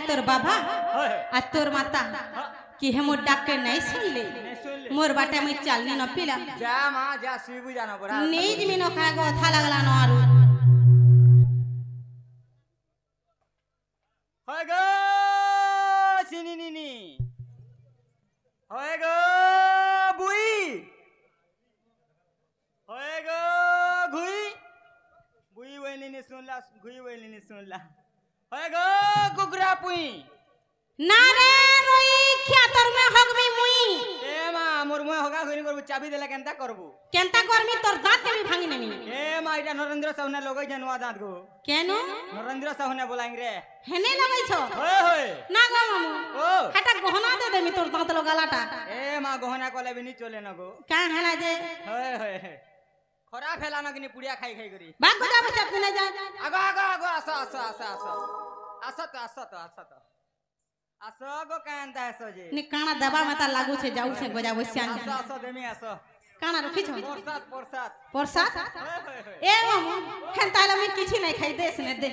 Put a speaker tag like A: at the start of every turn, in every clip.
A: तोर बाबा आ तोर माता कि हे मोर डाक के नहीं सुनले मोर बाटे मैं चालनी न पिला
B: जा मां जा सीबू जाना बड़ा
A: नीज में न खाए गो था लगला न आरु
B: होय गो सिनी नीनी होय गो बुई होय गो घुई बुई वैली ने सुनला घुई वैली ने सुनला होय गो गुगरा पुई
A: ना रे रोई क्या तोर में हगमी मुई
B: ए मां मोर मुए होगा घुरी करबू चाबी देला
A: केनता करमी तोर दांत के भी भांगी नमी
B: ए मां इटा नरेंद्र साहने लगै जनवा दांत गो
A: केनो
B: नरेंद्र साहने बोलांग रे
A: हेने लगै छो
B: होय होय
A: ना गो मामू
B: ओ
A: हटा गहना दे देमी तोर दांत लगालाटा
B: ए मां गहना कोले भी नी चले न गो
A: का हला जे
B: होय होय खराब हेला न किनी पुड़िया खाई खाई करी
A: बाग को जाबे चप ने जा
B: आगो आगो आगो आसो आसो आसो आसो आसो तो आसो तो आसो तो आसो गो कांदा आसो जे
A: नि काना दबा मता लागू छे जाऊ छे गजा बसियान
B: आसो आसो देमी आसो
A: काना रखी छो
B: प्रसाद प्रसाद
A: प्रसाद
B: होय होय होय
A: ए मामू हेंता ला में किछि नहीं खाई देस ने दे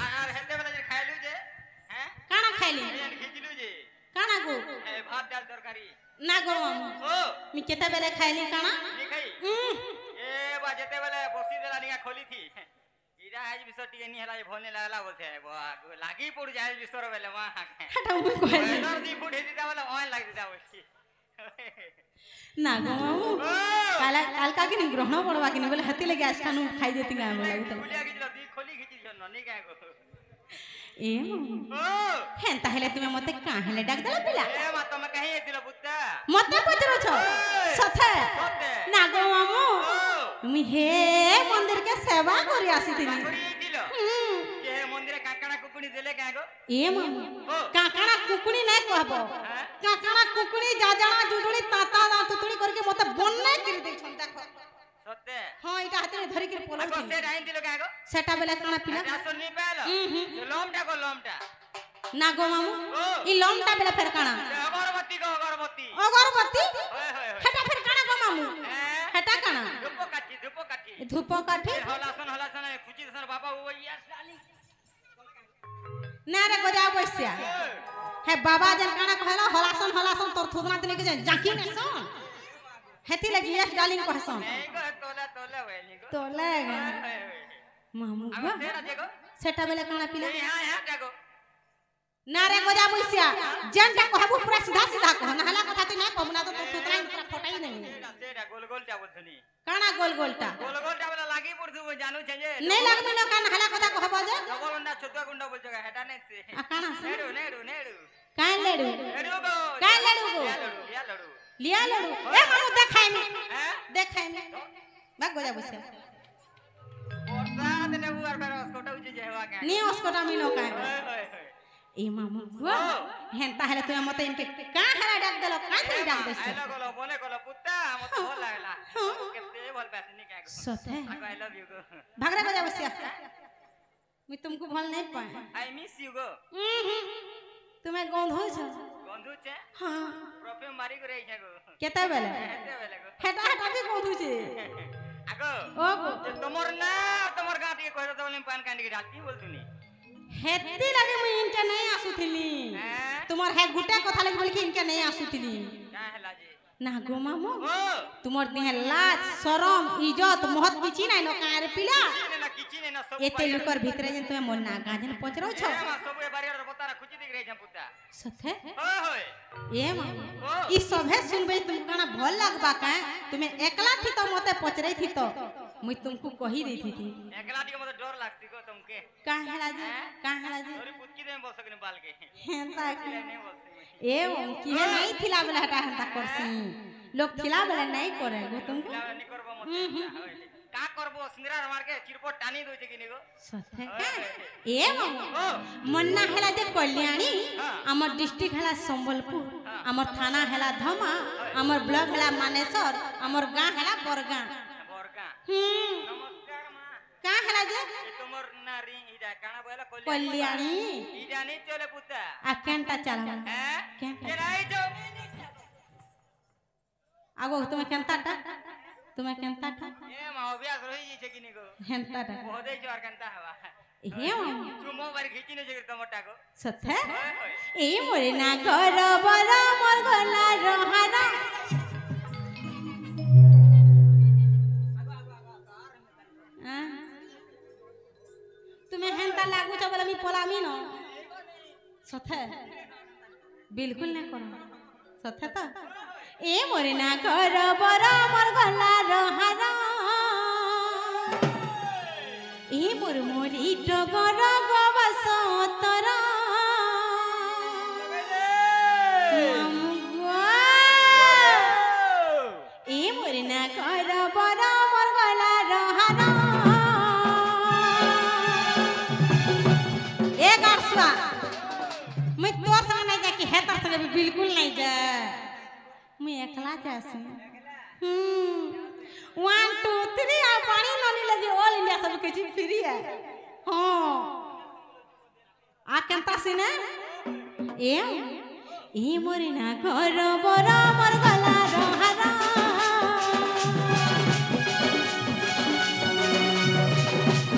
B: आर हेते बेला जे खाइलु जे हैं
A: काना खाइली
B: एन खिचलु जे
A: काना गो
B: ए भात दाल तरकारी
A: ना गो मामू
B: ओ
A: मी केता बेले खाइली काना
B: नी खाई ए बा जेते बेले बसी देला निया खोली थी इरा आज बिसर टिके नी हला भोने लागला बोलथे बा लागी पड़ जाए बिसर बेले वहां
A: हटा मैं कहली
B: एनर्जी फूड हे दिता वाला ऑन लाग दिता बसी
A: ना गो मामू काला काल का कि ग्रहण पड़वा कि बोले हती लगे आज कानू खाई देती गा बोला
B: खुलिया खिचलो दी खोली खिची जन नी का गो
A: ए मामू
B: ओ
A: हेंता हेले तुमे मते का हेले डाक दला पिला
B: ए मा तुम कहीं एतिलो पुत्ता
A: मते पचरो छो सथे
B: सते
A: ना गो मामू
B: ओ
A: मी हे मंदिर के सेवा करी आसी थिनी
B: करी दिलो के मंदिर काकणा कुकुणी देले का गो
A: ए मामू काकणा कुकुणी नै कहबो काकणा कुकुणी जाजाणा जुजुणी ताता ना तुतुणी करके मते बन्ने करी दे छन देखो
B: सते
A: हां इटा हाथे धरि के पोला
B: आगो से डाइन दिलो का गो
A: सेटा बेला काना पिला
B: रासो नी पालो से लोमटा गो लोमटा
A: ना गो मामू ई लोमटा बेला फेर काना
B: अगरबत्ती गो अगरबत्ती
A: अगरबत्ती
B: होय होय होय
A: हेटा फेर काना गो मामू हेटा काना
B: धूप काठी
A: धूप काठी
B: हलासन खुची दसन बाबा ओ या डाली
A: ना रे गजा बसिया हे बाबा जन काना कहला हलासन तोर थुदना तने के जाकी ने सन हेती लगी यस डालिंग कहसन
B: नहीं गो तोला वेली गो
A: तोले मामू गो सेटा बेले काना पिला
B: हां जागो
A: ना रे गजा बसिया जनटा कहबू पूरा सीधा सीधा कह ना हला कथा ती ना कहबना तो थुदना पूरा फटाई नहीं
B: सेटा गोल गोलटा बोलथनी
A: काना गोल गोलटा
B: वाला लागी पड़थु जानू छे जे
A: नहीं लागमे लो काना हला कथा कहबो जे
B: डबल अंडा छतुआ गुंडा बोल जगह हेटा नहीं से
A: आ काना से
B: नेडू
A: कान लेडू
B: गो
A: कान लेडू गो लिया लड़ू ए मामू देखाई में
B: हैं
A: देखाई में भाग गजा बसिया
B: प्रसाद ने बुआर पर स्कोटा उजे जेवा का
A: नी उसकोटा मिनो का
B: होय होय
A: ए मामू गो हेंता हेले तू मते इनके का हला डाक देलो का नहीं डाक देस
B: आई लगलो बोले गलो पुत्ता मते भल लागला केते भल पैसनी का
A: सते
B: आई लव यू गो
A: भाग रे गजा बसिया मैं तुमको भल नहीं पाए
B: आई मिस यू गो
A: तुम्हें गंधो छ
B: गंधु छे
A: हां
B: परफ्यूम मारी को रही छे गो
A: केता बेले
B: हेते बेले गो
A: हेटा हेटा भी गंधो छे
B: आगो
A: ओ गो
B: जे तमर गाटी के कहतो बोले पान कांडी के डालती बोलतुनी
A: हेती लगे मैं इनके नहीं आसुथिली तुम्हार है गुटे कथा लगे बोल के इनके नहीं आसुथिली
B: का हला जे
A: ना गो मामू
B: ओ
A: तुमर देह लाज शरम इज्जत महत किछि नै न कार पिला
B: ना किछि ने ना सब
A: एते लुकर भीतर जन तुमे मन ना गाजन पचरो छ
B: ए मा सब ए बारियर बतारा खुची दिख रही छे पुत्ता
A: सथे
B: होय होय
A: ए मामू ई सभे सुनबे तुम काना भल लागबा का तुमे एकला थी तो मते पचरै थी तो मुई तुमको कही देती थी
B: एकला टी मते डर लागती गो तुमके
A: का हला जी
B: तोरी पुतकी दे बस सकने बाल के
A: हेंता
B: नहीं बस
A: ए की है नहीं थिला बेला हटा हंता करसी लोग थिला बेला नहीं करे गो तुमको
B: नहीं करबो मत का करबो सिंगरा मार के चिरपट टानी दोइ कि निगो
A: सथे का ए मामू मन्ना हेला जे कल्याणी हमर डिस्ट्रिक्ट हेला संबलपुर हमर थाना हेला धमा हमर ब्लॉक हेला मानेसर हमर गां हेला बरगा
B: नमस्कार मां
A: का हेला जे
B: तुमर नारी इडा काना बोला
A: कल्याणी
B: इडा नहीं चले पुत्ता
A: आ केनटा चला
B: हैं
A: केनटा
B: ये नहीं जो
A: आगो तुम्हें केनटा
B: ए मां अभ्यास रही जे कि निगो
A: हेंता
B: होदे जो और केनता हवा
A: हे मामू
B: चुमो बार खींची ने जगर तमटा को
A: सथे ए मोरे ना कर बरा मोर गला रहरा तुम्हें हेंता लागू छ बोले मी पलामी न सथे बिल्कुल ना करो सथे तो ए मोरे ना कर बरा मोर गला रहरा ए मोर मोरी टगर गबस तरा ए मोरे ना कर बरा मोर गला रहरा ए गासवा मैं तोर संग नहीं जा कि हेतर संग भी बिल्कुल नहीं जा मैं एकला जासी 1 2 3 आ पानी ननी लगे ऑल इंडिया सब के चीज फ्री है हां आ केंता सिने ए मोरे ना घर बरा मोर गला रहरा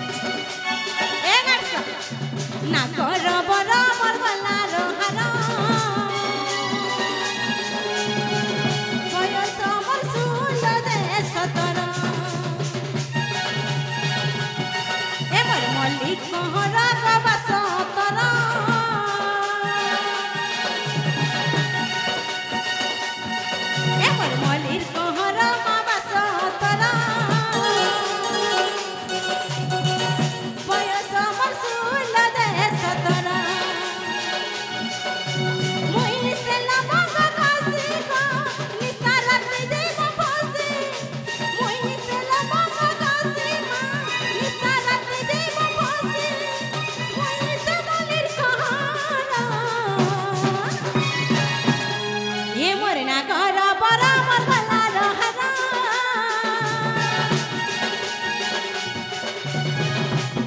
A: ए गासवा ना घर बरा मोर गला रहरा बयस मोर सुल दे सतरा ए मोर मल्लिक कहरा गबस तरा ए मोर मल्लिक कहरा गबस तरा बयस मोर सुल दे सतरा मोई से लबग कासी का निसारत देव फसे मोई से लबग कासी का निसारत देव फसे मोई से मलिर कहाना ये मोरे ना करा बरा मोर गला रहरा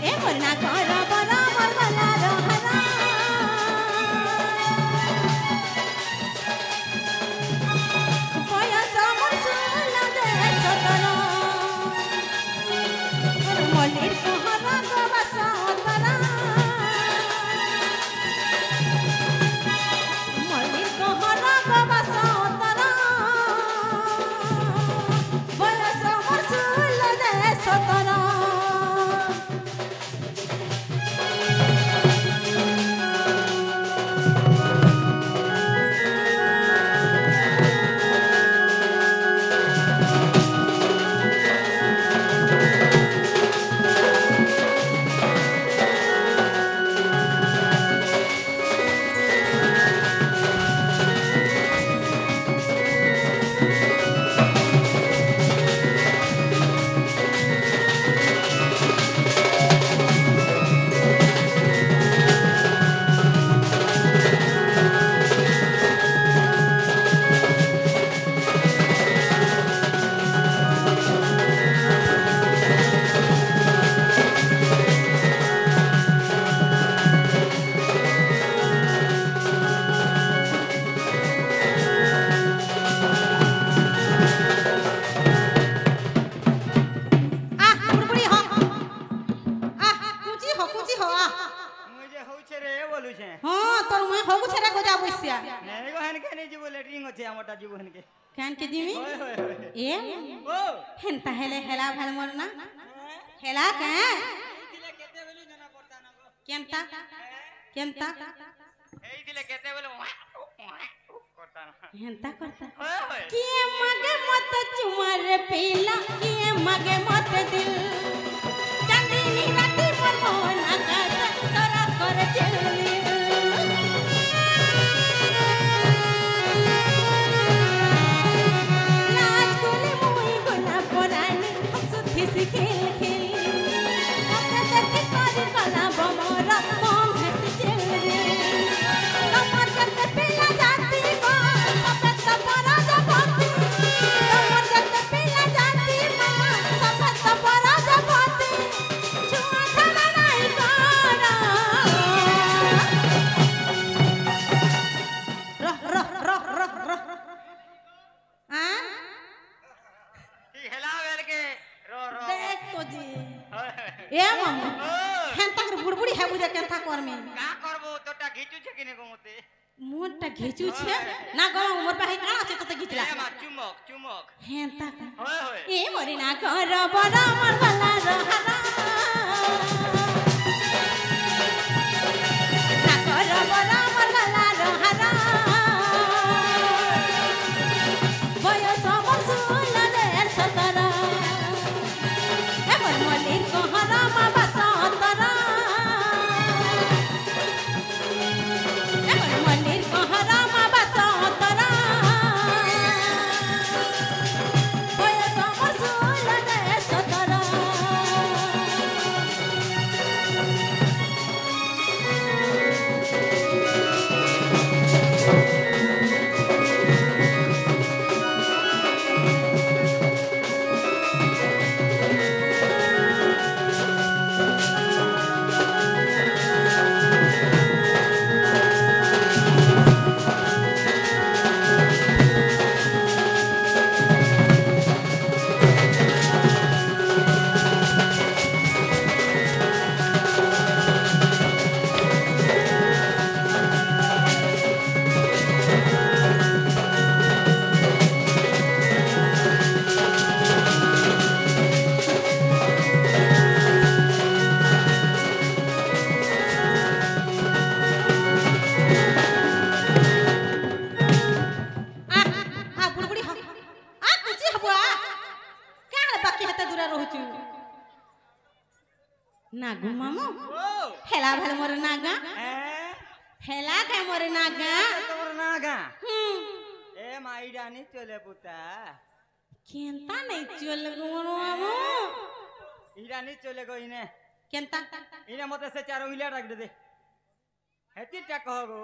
A: ए मोरे ना करा बरा मोर गला रहरा बयस मोर सुल दे सतरा मोर मलिर कहरा गबस तरा मलिर कहरा गबस तरा बयस मोर सुल दे सतरा बुड़बुड़ी हो कुची हो
B: मुझे होउ छे रे बोलु छे
A: हां तोर मैं होगु छरे को जा बसिया
B: नहीं गो हन के नहीं जीव लेटरिंग होते हमटा जीव हन के
A: कान के दिमी
B: होय होय होय
A: ए
B: ओ
A: हेंता हेले हेला भाल मोरना हेला का
B: दिले केते बेलु जना पड़ता ना गो
A: केंता केंता
B: एई दिले केते बेलु करता ना
A: हेंता करता
B: होय होय
A: किए मगे मत चुमार पीला किए मगे मत दिल चंदनी राती पर मोहन आकाश तोरा कर चलनी लाज गुली मुई गुना पुरानी हंसुथी सी खेल खेल अपने देख कर कला बमोरा मोम हंस चल रे कमर जब पीला जाती को सफेद सपरा जबाती कमर जब पीला जाती को सफेद सपरा जबाती छुआ धरा नहीं काना रह आ
B: हेला वेल के रो रो
A: देख तो जी
B: होय होय
A: ए मामू হেন তাকর বুড়বুড়ি হে বুঝে কেনতা করমে
B: কা করবো তোটা ঘিচুছে কিনে গো মতে
A: মোরটা ঘেচুছে না গো মোর পাহে কাণ আছে তোতে ঘিচলা
B: এ মা চুমক চুমক
A: হেন তাক
B: হয় হয়
A: এ মরে না কর বড় মোর গলা রহারা না কর বড় মোর গলা রহারা বয়স মোর ষোল রে 17 এ মোর মলির কহরা মা বাসতরা এ মোর মলির কহরা মা বাসতরা বয়স মোর ষোল রে 17 বুড়বুড়ি হ কুচি হব কাণ বাকি হাতে দূরে রহুচু নাগু মামু
B: ও
A: হেলা ভাল মোর নাগা
B: হ্যাঁ
A: হেলা কে মোর নাগা
B: তোর না গা
A: হুম
B: এ মাইডানি চলে পুতা
A: কেনতা নাই চল গো মোর মামু
B: ইরানি চলে গো ইনে
A: কেনতা
B: ইনে মতে সে চার উইলা রাখ দে হেতি টা কহ গো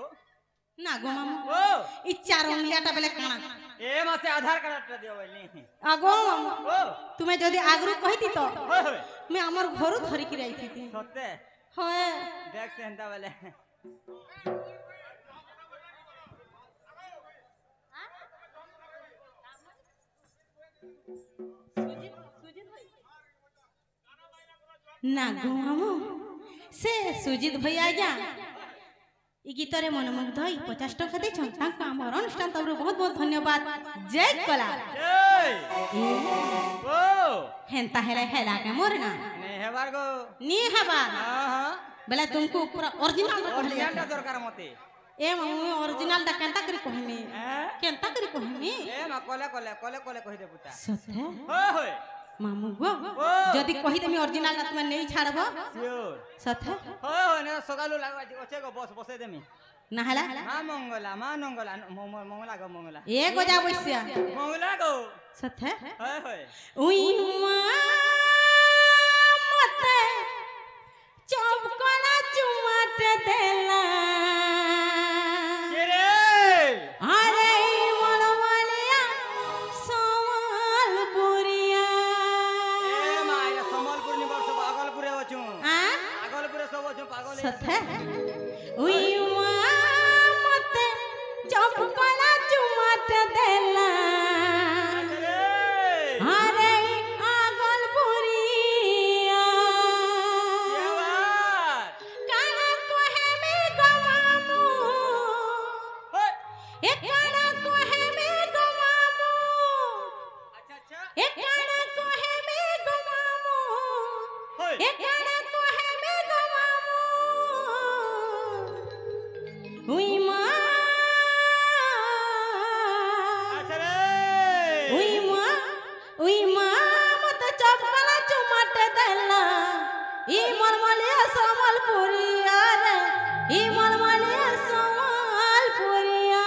A: নাগু মামু
B: ও
A: ই চার উংলিয়াটা বেলে কানা
B: এ মাসে আধার কার্ডটা দিও বলি
A: আগো মামু
B: ও
A: তুমি যদি আগরু কহিতি তো
B: হয় হয়
A: মে আমার ঘরু ধরিকি রাইথিতি
B: সত্যি
A: হয়
B: দেখ সেন্তা বলে
A: নাগু মামু সে সুজিত ভাই আজ্ঞା ই গীতরে মনোমুগ্ধ 50 টাকা ଦେଇଛନ୍ ତାଙ୍କୁ ଆମର ଅନୁଷ୍ଠାନ ତରଫରୁ ବହୁତ ବହୁତ ଧନ୍ୟବାଦ ଜୟ କଲା
B: এই ও
A: ହେନ୍ତା ହେଲେ ହେଲା କେ ମୋର ନା
B: নে হেবার গো
A: ନି ହେବା
B: হ্যাঁ হ্যাঁ
A: ବେଲେ ତୁମକୁ ପୁରା ଅରିଜିନାଲ କହିଲେ
B: অরিজিনালটা দরকার মতে
A: ଏ ମାମୁ ଅରିଜିନାଲ ଟା କେନ୍ତା କରି କହିମି
B: হ্যাঁ
A: କେନ୍ତା କରି କହିମି
B: এ মা কলে কলে কলে কলে কই দে পুতা
A: ସତେ
B: হয় হয়
A: ମାମୁ ଗো
B: ও
A: ଯଦି କହିଦେମି ଅରିଜିନାଲ ଟା ତୁମେ ନେଇ ଛାଡବ
B: সিওর
A: ସତେ
B: হয় হয় না সকালু লাগা আছে গো বস বসে দেমি
A: ନା ହେଲା
B: মা মঙ্গলা মঙ্গলা গো মঙ্গলা
A: ଏ ଗଜା ବୈଶ୍ୟା
B: মঙ্গলা গো
A: ସତେ
B: হয় হয়
A: উই মা মতে চপকলা চুমাতে দেলা
B: কে রে
A: আরে মলমলিয়া সম্বলপুরিয়া
B: এ মা এটা সম্বলপুর নি বর্ষ পাগলপুরে অছু
A: আ
B: পাগলপুরে সব অছু পাগল
A: সথে উই মা মতে চপকলা চুমাতে দেলা আরে আগলপুরিয়া কানা কহে মে গমামু এ কানা কহে মে গমামু এ কানা কহে মে গমামু এ কানা কহে মে গমামু উই মা উই মা মতে চপকলা চুমাতে দেলা ই মলমলিয়া সম্বলপুরিয়া রে ই মলমলিয়া সম্বলপুরিয়া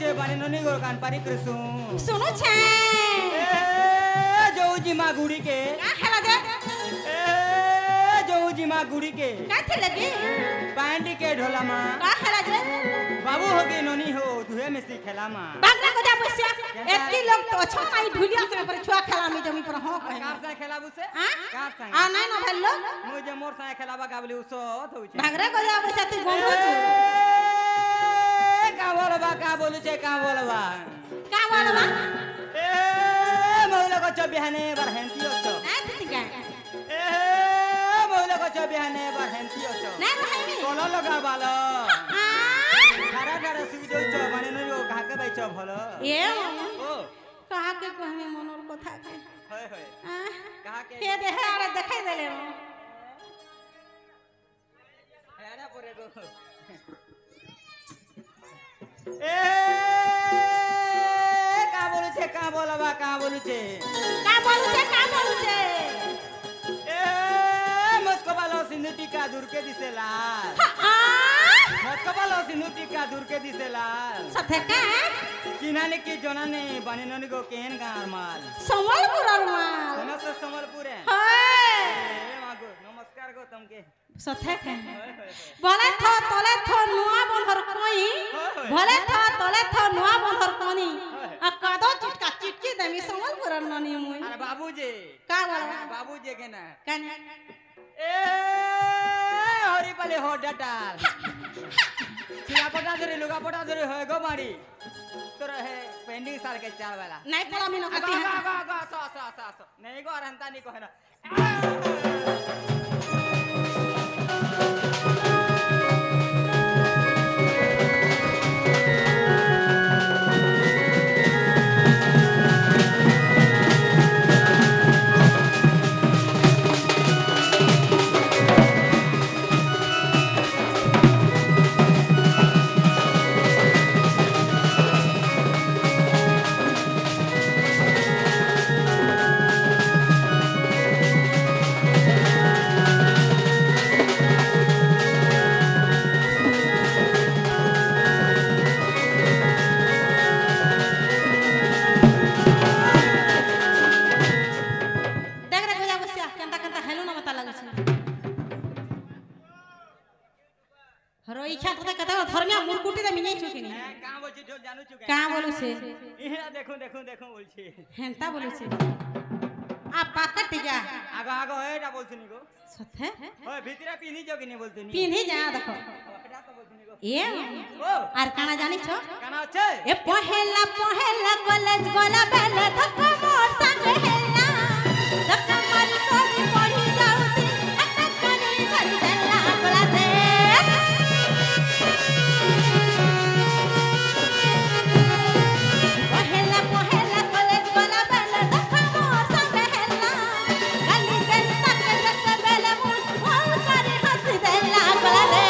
C: छे बाने ननी गो कान पारी कृसु
A: सुनो छे
C: ए जोजी मा गुड़ी के
A: का खेला दे
C: ए जोजी मा गुड़ी के
A: का थे लगे
C: पैंडी के ढोला मा
A: का खेला दे
C: बाबू होगे ननी हो दुहे में सी खेला मा
A: बागरा को जा बसिया एत्ती लोग तो अच्छा माई ढुलिया से पर छुआ खेला में जमी पर हो कहे
C: कार से खेला बुसे
A: हां
C: कार से
A: आ नहीं ना भल्लो
C: मुझे मोर से खेलाबा गाबली उसो होउ छे
A: बागरा को जा बसिया तू गंगो छु
C: का बोलू छे का बोलबा
A: का बोलबा
C: ए मौला को चबिहाने बरहंती ओछो
A: नहीं थी का
C: ए मौला को चबिहाने बरहंती ओछो
A: नहीं रही
C: कोलो लगा बालो
A: हां
C: खारा खारा सुई जो माने नयो काके बैचो भलो
A: ए
C: ओ
A: कहा के कहमे मनोर कथा के
C: होय होय कहा के
A: के दे अरे देखाई देले
C: हेरा परे गो ए का बोलबा का बोलू छे
A: का बोलू छे
C: ए मुझको बालो सिंधु टीका दूर के दिसेला मुझको बालो सिंधु टीका दूर के दिसेला
A: सथे का
C: किनाने की जोनाने बाने ननी गो केन गार माल
A: संबलपुर माल
C: समस्त संबलपुर है
A: हाय
C: ए मागो नमस्कार गो तुमके
A: सथे का भले थो तले थो नुआ बंधर कोई भले थो तले थो नुआ बंधर कोनी आ कादो चिटका चिटकी देमी संबलपुर ननी मुई
C: अरे बाबूजी
A: का बोलबा
C: बाबूजी के ना
A: कने
C: ए हरी पाले हो डटाल चिया पटा धरे लुगा पटा धरे होय गो मारी तो रहे पेंडिंग साल के चार वाला
A: नहीं पड़ा मिनो कती है
C: गा सो नहीं गो रहता नहीं को है ना
A: कहाँ बोलू से
C: देखो बोल छे
A: हेंता बोलू से आ पाकट जा
C: आगो आगो एटा बोल सुनी गो
A: सथे
C: ओए भीतरा पिनी जो कि नहीं बोलते नी
A: पिन्ही जा देखो
C: ओकरा तो बोल सुनी गो
A: ए
C: ओ
A: आर काना जानी छो
C: काना छे
A: ए पहेला कॉलेज गोला बेले धक्का मोर संग हेला धक्का मारी कोनी पढ़ी जाउती अटक कनी धरी देला गोला दे पहेला कॉलेज गोला बेले धक्का मोर संग हेला गली गली तक बेले मोल करे हंस देला गोला दे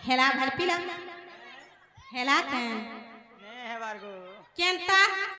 A: हेला भर पिला हेला के
C: ने है बारगो
A: केंता